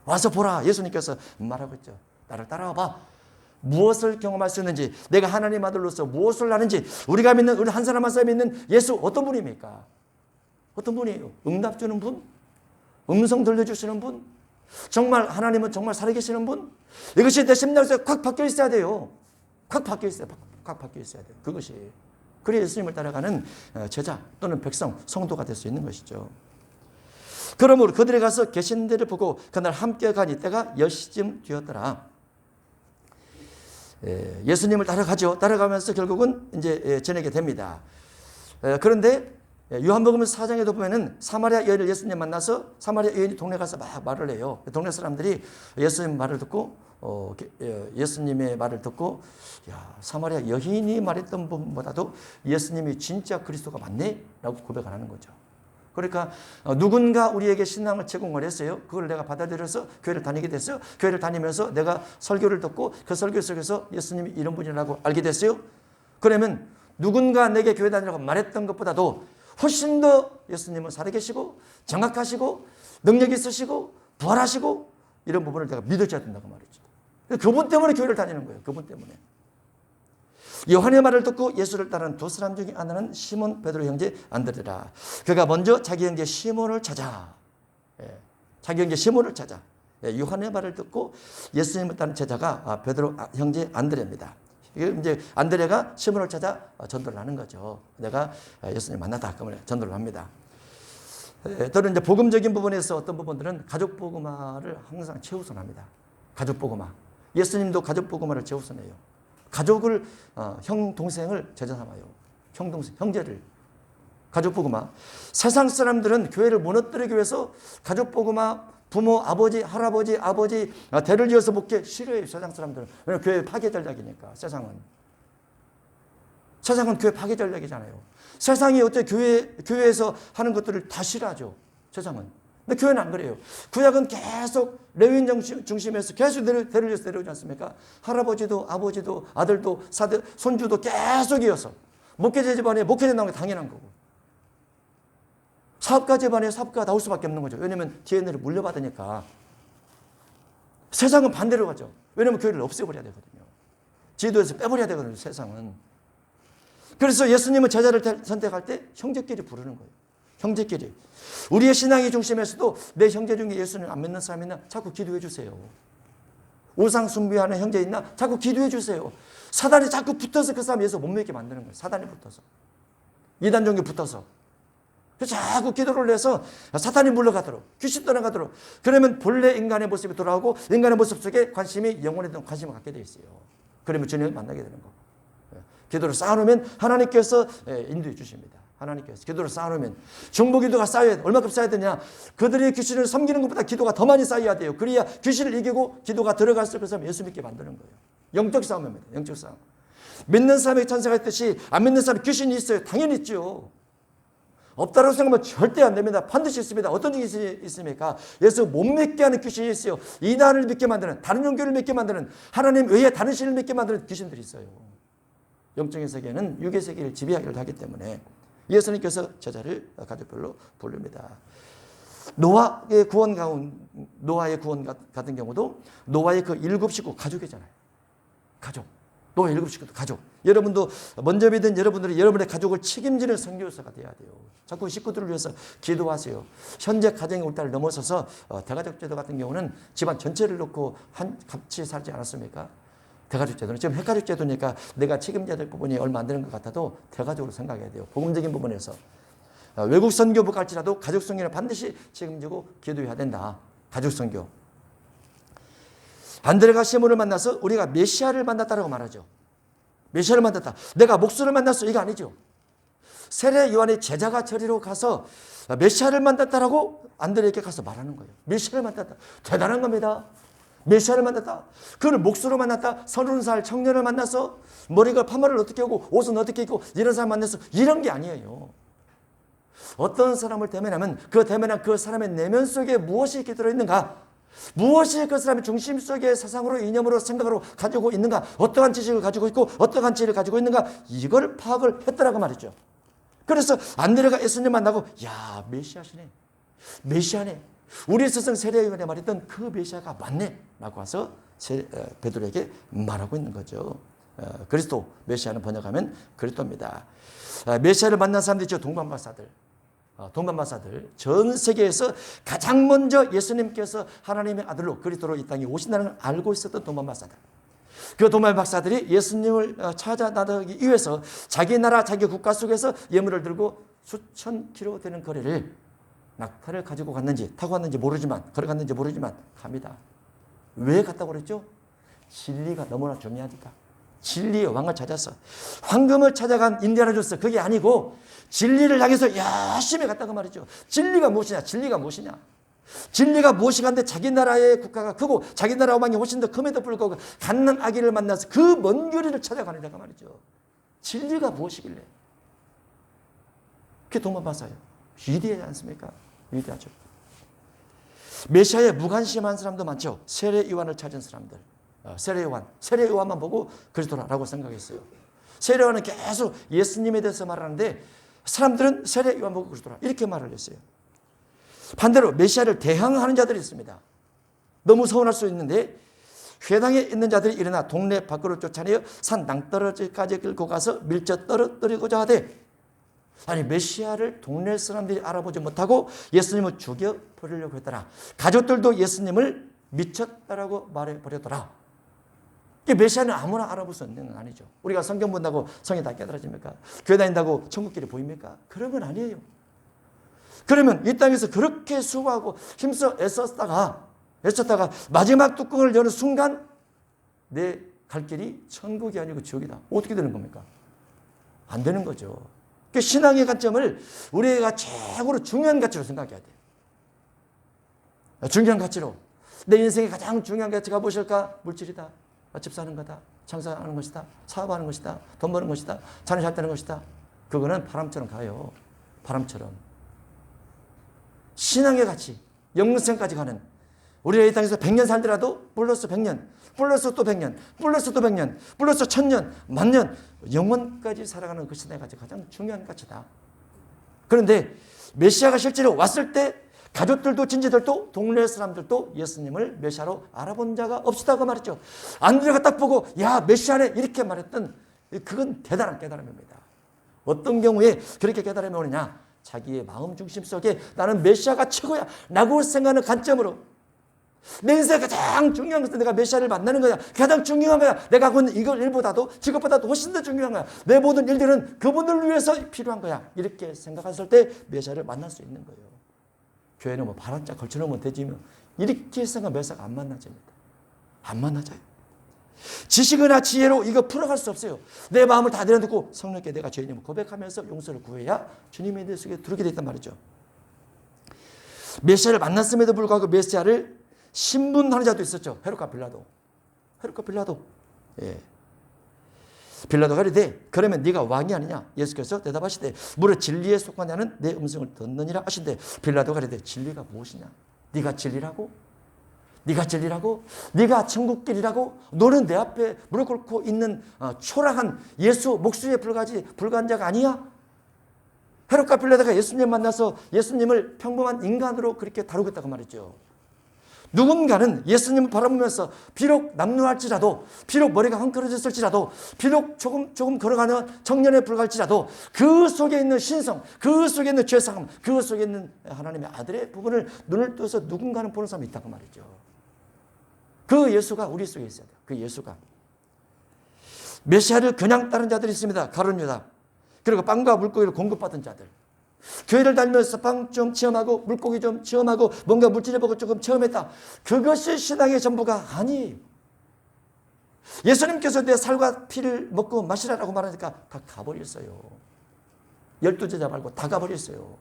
와서 보라 예수님께서 말하고 있죠. 나를 따라와봐. 무엇을 경험할 수 있는지 내가 하나님 아들로서 무엇을 하는지 우리가 믿는 우리 한 사람 한 사람이 믿는 예수 어떤 분입니까? 어떤 분이에요? 응답 주는 분? 음성 들려주시는 분? 정말 하나님은 정말 살아계시는 분? 이것이 내 심장에서 콱 박혀 있어야 돼요. 콱 박혀 있어야 돼요. 콱 박혀 있어야 돼요. 그것이 그래야 예수님을 따라가는 제자 또는 백성, 성도가 될 수 있는 것이죠. 그러므로 그들이 가서 계신 데를 보고 그날 함께 간 이때가 10시쯤 되었더라. 예수님을 따라가죠. 따라가면서 결국은 이제 저녁이 됩니다. 그런데 요한복음 4장에도 보면은 사마리아 여인을 예수님 만나서 사마리아 여인이 동네 가서 막 말을 해요. 동네 사람들이 예수님 말을 듣고 예수님의 말을 듣고 야 사마리아 여인이 말했던 분보다도 예수님이 진짜 그리스도가 맞네? 라고 고백을 하는 거죠. 그러니까 누군가 우리에게 신앙을 제공을 했어요. 그걸 내가 받아들여서 교회를 다니게 됐어요. 교회를 다니면서 내가 설교를 듣고 그 설교 속에서 예수님이 이런 분이라고 알게 됐어요. 그러면 누군가 내게 교회 다니라고 말했던 것보다도 훨씬 더 예수님은 살아계시고 정확하시고 능력이 있으시고 부활하시고 이런 부분을 내가 믿어줘야 된다고 말이죠. 그분 때문에 교회를 다니는 거예요. 그분 때문에. 요한의 말을 듣고 예수를 따르는 두 사람 중에 하나는 시몬 베드로 형제 안드레라. 그가 먼저 자기 형제 시몬을 찾아. 자기 형제 시몬을 찾아. 요한의 말을 듣고 예수님을 따르는 제자가 베드로 형제 안드레입니다. 이제 안드레가 시몬을 찾아 전도를 하는 거죠. 내가 예수님 만났다. 그러면 전도를 합니다. 또는 이제 복음적인 부분에서 어떤 부분들은 가족 복음화를 항상 최우선합니다. 가족 복음화. 예수님도 가족 복음화를 최우선해요. 가족을 형 동생을 제자 삼아요. 형 동생 형제를 가족 복음화. 세상 사람들은 교회를 무너뜨리기 위해서 가족 복음화 부모 아버지 할아버지 아버지 대를 이어서 목회 싫어해요. 세상 사람들은. 왜냐하면 교회 파괴 전략이니까. 세상은 교회 파괴 전략이잖아요. 세상이 어떻게 교회에서 하는 것들을 다 싫어하죠. 세상은. 근데 교회는 안 그래요. 구약은 계속 레위인 중심에서 계속 대를 이어서 내려오지 않습니까? 할아버지도 아버지도 아들도 손주도 계속 이어서 목회자 집안에 목회자 나오는 게 당연한 거고 사업가 집안에 사업가가 나올 수밖에 없는 거죠. 왜냐하면 DNA를 물려받으니까. 세상은 반대로 가죠. 왜냐하면 교회를 없애버려야 되거든요. 지도에서 빼버려야 되거든요. 세상은. 그래서 예수님은 제자를 선택할 때 형제끼리 부르는 거예요. 형제끼리. 우리의 신앙의 중심에서도 내 형제 중에 예수님 안 믿는 사람 있나? 자꾸 기도해 주세요. 우상 숭배하는 형제 있나? 자꾸 기도해 주세요. 사단이 자꾸 붙어서 그 사람 예수 못 믿게 만드는 거예요. 사단이 붙어서. 이단 종교 붙어서. 그래서 자꾸 기도를 해서 사탄이 물러가도록 귀신 떠나가도록 그러면 본래 인간의 모습이 돌아오고 인간의 모습 속에 관심이 영혼에 대한 관심을 갖게 돼 있어요. 그러면 주님을 만나게 되는 거고. 기도를 쌓아놓으면 하나님께서 인도해 주십니다. 하나님께서 기도를 쌓아놓으면 중보기도가 쌓여야 돼. 얼마큼 쌓여야 되냐. 그들이 귀신을 섬기는 것보다 기도가 더 많이 쌓여야 돼요. 그래야 귀신을 이기고 기도가 들어갈수록 그 사람 예수 믿게 만드는 거예요. 영적 싸움입니다. 영적 싸움. 믿는 사람에게 천사가 있듯이 안 믿는 사람에 귀신이 있어요. 당연히 있죠. 없다고 생각하면 절대 안 됩니다. 반드시 있습니다. 어떤 일이 있습니까? 예수 못 믿게 하는 귀신이 있어요. 이단을 믿게 만드는, 다른 종교를 믿게 만드는, 하나님 외에 다른 신을 믿게 만드는 귀신들이 있어요. 영적인 세계는 육의 세계를 지배하기를 하기 때문에 예수님께서 제자를 가족별로 부릅니다. 노아의 구원 같은 경우도 노아의 그 7 식구 가족이잖아요. 가족. 노아 7 식구도 가족. 여러분도 먼저 믿은 여러분들이 여러분의 가족을 책임지는 선교사가 돼야 돼요. 자꾸 식구들을 위해서 기도하세요. 현재 가정의 울타리를 넘어서서 대가족제도 같은 경우는 집안 전체를 놓고 같이 살지 않았습니까? 대가족제도는 지금 핵가족제도니까 내가 책임져야 될 부분이 얼마 안 되는 것 같아도 대가족으로 생각해야 돼요. 복음적인 부분에서. 외국 선교부 갈지라도 가족 선교는 반드시 책임지고 기도해야 된다. 가족 선교. 안드레가 시몬을 만나서 우리가 메시아를 만났다라고 말하죠. 메시아를 만났다. 내가 목수를 만났어. 이거 아니죠. 세례 요한의 제자가 저리로 가서 메시아를 만났다라고 안드레에게 가서 말하는 거예요. 메시아를 만났다. 대단한 겁니다. 메시아를 만났다. 그를 목수로 만났다. 30살 청년을 만나서 머리가 파마를 어떻게 하고 옷은 어떻게 입고 이런 사람 만나서 이런 게 아니에요. 어떤 사람을 대면하면 그 대면한 그 사람의 내면 속에 무엇이 이렇게 들어있는가? 무엇이 그 사람의 중심 속에 사상으로 이념으로 생각으로 가지고 있는가? 어떠한 지식을 가지고 있고 어떠한 지혜를 가지고 있는가? 이걸 파악을 했더라고 말이죠. 그래서 안드레가 예수님 만나고 야 메시아시네. 메시아네. 우리 스승 세례요한에 말했던 그 메시아가 맞네 라고 와서 베드로에게 말하고 있는 거죠. 그리스도, 메시아는 번역하면 그리스도입니다. 메시아를 만난 사람들이 있죠. 동반마사들. 전 세계에서 가장 먼저 예수님께서 하나님의 아들로 그리스도로 이 땅에 오신다는 걸 알고 있었던 동반마사들. 그 동반박사들이 예수님을 찾아 나가기 위해서 자기 나라 자기 국가 속에서 예물을 들고 수천 킬로 되는 거리를 낙타를 가지고 갔는지 타고 갔는지 모르지만 걸어갔는지 모르지만 갑니다. 왜 갔다고 그랬죠? 진리가 너무나 중요하니까. 진리의 왕을 찾아서 황금을 찾아간 인디아나 존스 그게 아니고 진리를 향해서 열심히 갔다고 말이죠. 진리가 무엇이냐? 진리가 무엇인가 한데 자기 나라의 국가가 크고 자기 나라 왕이 훨씬 더 큼에도 불구하고 갓난 아기를 만나서 그 먼 거리를 찾아가느냐가 말이죠. 진리가 무엇이길래? 그게 동반박사예요. 위대하지 않습니까? 위대하죠. 메시아에 무관심한 사람도 많죠. 세례 요한을 찾은 사람들. 세례 요한만 보고 그리스도라고 생각했어요. 세례 요한은 계속 예수님에 대해서 말하는데 사람들은 세례 요한 보고 그리스도라 이렇게 말을 했어요. 반대로 메시아를 대항하는 자들이 있습니다. 너무 서운할 수 있는데 회당에 있는 자들이 일어나 동네 밖으로 쫓아내어 산 낭떠러지까지 끌고 가서 밀쳐 떨어뜨리고자 하되 아니 메시아를 동네 사람들이 알아보지 못하고 예수님을 죽여버리려고 했더라. 가족들도 예수님을 미쳤다라고 말해버렸더라. 메시아는 아무나 알아볼 수 있는 건 아니죠. 우리가 성경 본다고 성이 다 깨달아집니까? 교회 다닌다고 천국길이 보입니까? 그런 건 아니에요. 그러면 이 땅에서 그렇게 수고하고 힘써 애썼다가 마지막 뚜껑을 여는 순간 내 갈 길이 천국이 아니고 지옥이다. 어떻게 되는 겁니까? 안 되는 거죠. 그 신앙의 관점을 우리가 최고로 중요한 가치로 생각해야 돼요. 중요한 가치로. 내 인생의 가장 중요한 가치가 무엇일까? 물질이다. 집 사는 거다. 장사하는 것이다. 사업하는 것이다. 돈 버는 것이다. 자녀 잘 되는 것이다. 그거는 바람처럼 가요. 바람처럼. 신앙의 가치, 영생까지 가는 우리가 이 땅에서 100년 살더라도 플러스 100년, 플러스 또 100년, 플러스 또 100년, 플러스 1000년, 만년, 영원까지 살아가는 그 신앙의 가치가 가장 중요한 가치다. 그런데 메시아가 실제로 왔을 때 가족들도 친지들도 동네 사람들도 예수님을 메시아로 알아본 자가 없었다고 말했죠. 안드레가 딱 보고 야 메시아네 이렇게 말했던 그건 대단한 깨달음입니다. 어떤 경우에 그렇게 깨달음이 오느냐. 자기의 마음 중심 속에 나는 메시아가 최고야 라고 생각하는 관점으로 내 인생에 가장 중요한 것은 내가 메시아를 만나는 거야. 가장 중요한 거야. 내가 하고 있는 이걸 일보다도 직업보다도 훨씬 더 중요한 거야. 내 모든 일들은 그분을 위해서 필요한 거야. 이렇게 생각했을 때 메시아를 만날 수 있는 거예요. 교회는 뭐 바람짝 걸쳐놓으면 되지만 이렇게 생각하면 메시아가 안 만나집니다. 안 만나져요. 지식이나 지혜로 이거 풀어갈 수 없어요. 내 마음을 다 내려놓고 성령께 내가 죄인임을 고백하면서 용서를 구해야 주님의 내 속에 들어오게 됐단 말이죠. 메시아를 만났음에도 불구하고 메시아를 신분하는 자도 있었죠. 헤롯과 빌라도. 예. 빌라도가 이르되 그러면 네가 왕이 아니냐? 예수께서 대답하시되 무릇 진리에 속하냐는 내 음성을 듣느니라 하신대. 빌라도가 이르되 진리가 무엇이냐? 네가 진리라고? 네가 천국길이라고? 너는 내 앞에 무릎 꿇고 있는 초라한 예수 목수에 불과한 자가 아니야? 헤롯과 빌라도가 예수님 만나서 예수님을 평범한 인간으로 그렇게 다루겠다고 말했죠. 누군가는 예수님을 바라보면서 비록 남루할지라도 비록 머리가 헝클어졌을지라도 비록 조금 걸어가는 청년에 불과할지라도 그 속에 있는 신성, 그 속에 있는 죄사함, 그 속에 있는 하나님의 아들의 부분을 눈을 떠서 누군가는 보는 사람이 있다고 말이죠. 그 예수가 우리 속에 있어야 돼요. 그 예수가. 메시아를 그냥 따른 자들이 있습니다. 가룟 유다. 그리고 빵과 물고기를 공급받은 자들. 교회를 다니면서 빵 좀 체험하고 물고기 좀 체험하고 뭔가 물질을 보고 조금 체험했다. 그것이 신앙의 전부가 아니에요. 예수님께서 내 살과 피를 먹고 마시라라고 말하니까 다 가버렸어요. 12제자 말고 다 가버렸어요.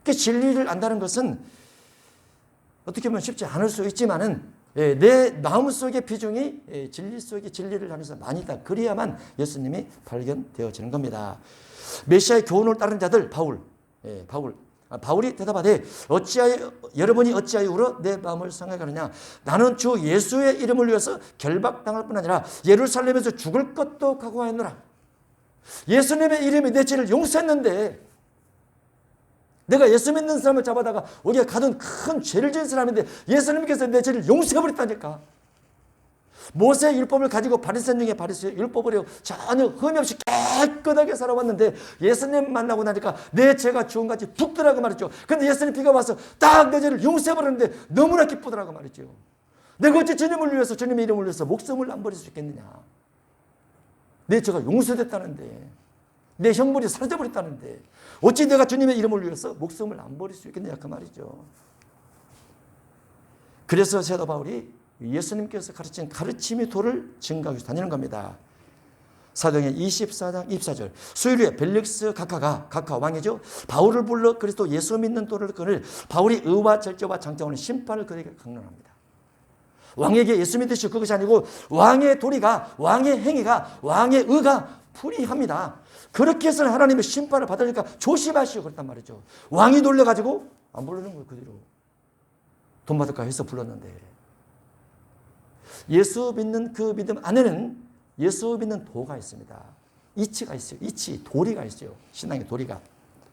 그 진리를 안다는 것은 어떻게 보면 쉽지 않을 수 있지만은 내 마음속의 비중이 진리 속의 진리를 하면서 많이 있다. 그래야만 예수님이 발견되어지는 겁니다. 메시아의 교훈을 따른 자들 바울이 대답하되 여러분이 어찌하여 울어 내 마음을 상하게 나는 주 예수의 이름을 위해서 결박당할 뿐 아니라 예루살렘에서 죽을 것도 각오하였노라. 예수님의 이름이 내 죄를 용서했는데 내가 예수 믿는 사람을 잡아다가 우리가 가던 큰 죄를 지은 사람인데 예수님께서 내 죄를 용서해버렸다니까. 모세의 율법을 가지고 바리새인 중에 바리새인 율법으로 전혀 흠이 없이 깨끗하게 살아왔는데 예수님 만나고 나니까 내 죄가 주홍같이 붓더라고 말이죠. 그런데 예수님 비가 와서 딱 내 죄를 용서해버렸는데 너무나 기쁘더라고 말이죠. 내가 어찌 주님을 위해서 주님의 이름을 위해서 목숨을 안 버릴 수 있겠느냐. 내 죄가 용서됐다는데 내 형벌이 사라져버렸다는데 어찌 내가 주님의 이름을 위해서 목숨을 안 버릴 수 있겠느냐 그 말이죠. 그래서 사도 바울이 예수님께서 가르친 가르침의 도를 증거하기 위해서 다니는 겁니다. 사도행전 24장 24절 수요일에 벨릭스 각하 왕이죠. 바울을 불러 그리스도 예수 믿는 도를 끊을 바울이 의와 절제와 장자오는 심판을 그에게 강론합니다. 왕에게 예수 믿으시고 그것이 아니고 왕의 도리가 왕의 행위가 왕의 의가 불의합니다. 그렇게 해서 하나님의 심판을 받으니까 조심하시오 그랬단 말이죠. 왕이 놀려가지고 안 부르는 거예요. 그대로 돈 받을까 해서 불렀는데 예수 믿는 그 믿음 안에는 예수 믿는 도가 있습니다. 이치가 있어요. 이치, 도리가 있어요. 신앙의 도리가.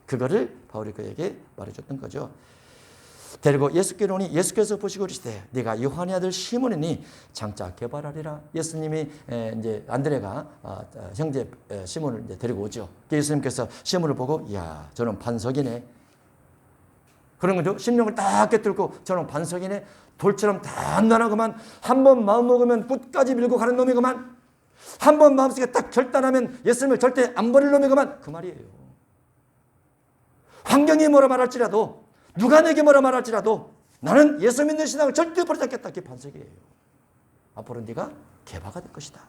그거를 바울이 그에게 말해줬던 거죠. 데리고 예수께로 오니 예수께서 보시고 그러시되 네가 요한의 아들 시몬이니 장차 개발하리라. 예수님이 이제 안드레가 형제 시몬을 이제 데리고 오죠. 예수님께서 시몬을 보고 이야 저는 반석이네. 그런 거죠. 심령을 딱 깨뚫고 저는 반석이네. 돌처럼 단단하고만 한 번 마음먹으면 끝까지 밀고 가는 놈이고만 한 번 마음속에 딱 결단하면 예수님을 절대 안 버릴 놈이고만 그 말이에요. 환경이 뭐라 말할지라도 누가 내게 뭐라 말할지라도 나는 예수 믿는 신앙을 절대 버리지 않겠다. 그게 반석이에요. 앞으로 네가 개바가 될 것이다.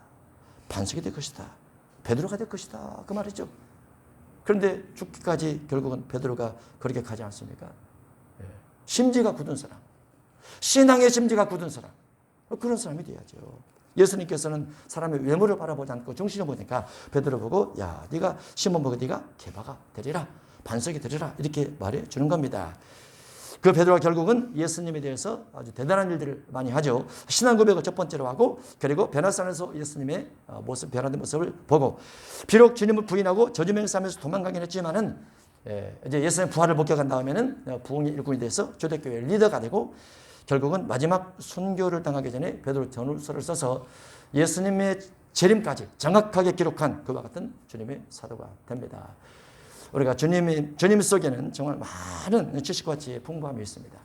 반석이 될 것이다. 베드로가 될 것이다. 그 말이죠. 그런데 죽기까지 결국은 베드로가 그렇게 가지 않습니까? 심지가 굳은 사람. 신앙의 심지가 굳은 사람. 그런 사람이 돼야죠. 예수님께서는 사람의 외모를 바라보지 않고 중심을 보니까 베드로 보고 야 네가 시몬 보고 네가 개바가 되리라. 반석이 되리라. 이렇게 말해 주는 겁니다. 그 베드로가 결국은 예수님에 대해서 아주 대단한 일들을 많이 하죠. 신앙 고백을 첫 번째로 하고 그리고 베나산에서 예수님의 모습, 변화된 모습을 보고 비록 주님을 부인하고 저주맹세하면서 도망가긴 했지만은 이제 예수님 부활을 목격한 다음에는 부흥의 일꾼이 돼서 초대교회 리더가 되고 결국은 마지막 순교를 당하기 전에 베드로 전후서를 써서 예수님의 재림까지 정확하게 기록한 그와 같은 주님의 사도가 됩니다. 우리가 주님 속에는 정말 많은 지식과 지혜의 풍부함이 있습니다.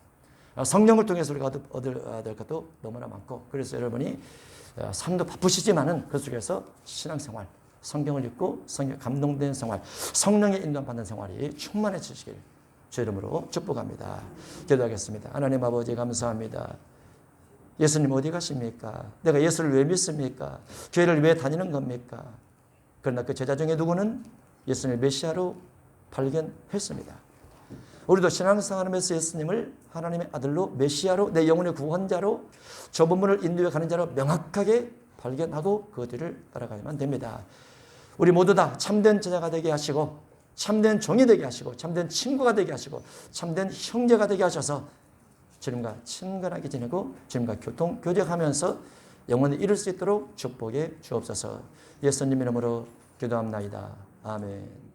성령을 통해서 우리가 얻을 될 것도 너무나 많고 그래서 여러분이 삶도 바쁘시지만은 그 속에서 신앙생활, 성경을 읽고 성경에 감동된 생활, 성령의 인도함 받는 생활이 충만해지시길 주 이름으로 축복합니다. 기도하겠습니다. 하나님 아버지 감사합니다. 예수님 어디 가십니까? 내가 예수를 왜 믿습니까? 교회를 왜 다니는 겁니까? 그러나 그 제자 중에 누구는 예수님을 메시아로 발견했습니다. 우리도 신앙생활하면서 예수님을 하나님의 아들로 메시아로 내 영혼의 구원자로 좁은 문을 인도해 가는 자로 명확하게 발견하고 그 뒤를 따라가야만 됩니다. 우리 모두 다 참된 제자가 되게 하시고 참된 종이 되게 하시고 참된 친구가 되게 하시고 참된 형제가 되게 하셔서 주님과 친근하게 지내고 주님과 교제하면서 영원히 이룰 수 있도록 축복해 주옵소서. 예수님 이름으로 기도합나이다. 아멘.